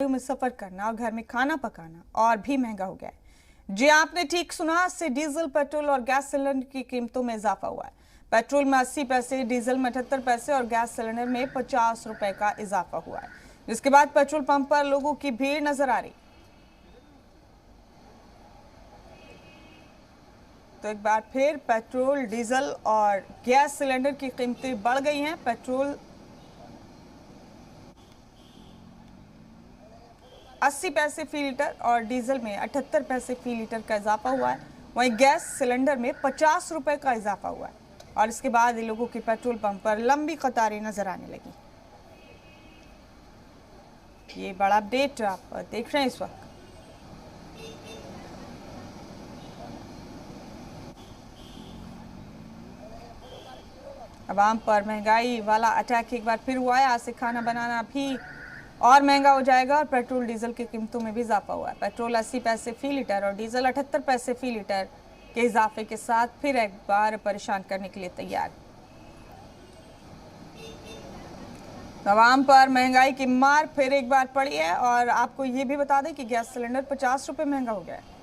में सफर करना और घर में खाना पकाना और भी महंगा हो गया है। जी आपने ठीक सुना, आज से डीजल, पेट्रोल और गैस सिलेंडर की कीमतों में इजाफा हुआ है। पेट्रोल में 80 पैसे, डीजल में 78 पैसे और गैस सिलेंडर में 50 रुपए का इजाफा हुआ है, जिसके बाद पेट्रोल पंप पर लोगों की भीड़ नजर आ रही। तो एक बार फिर पेट्रोल, डीजल और गैस सिलेंडर की कीमतें बढ़ गई हैं। पेट्रोल 80 पैसे फी लीटर और डीजल में 78 पैसे फी लीटर का इजाफा हुआ है। वहीं गैस सिलेंडर में 50 रुपए का इजाफा हुआ है और इसके बाद लोगों की पेट्रोल पंप पर लंबी कतारें नजर आने लगी। ये बड़ा अपडेट आप देख रहे हैं इस वक्त। आवाम पर महंगाई वाला अटैक एक बार फिर हुआ है। आज से खाना बनाना भी और महंगा हो जाएगा और पेट्रोल डीजल की कीमतों में भी इजाफा हुआ है। पेट्रोल 80 पैसे फी लीटर और डीजल 78 पैसे फी लीटर के इजाफे के साथ फिर एक बार परेशान करने के लिए तैयार। आवाम पर महंगाई की मार फिर एक बार पड़ी है और आपको ये भी बता दें कि गैस सिलेंडर 50 रुपए महंगा हो गया है।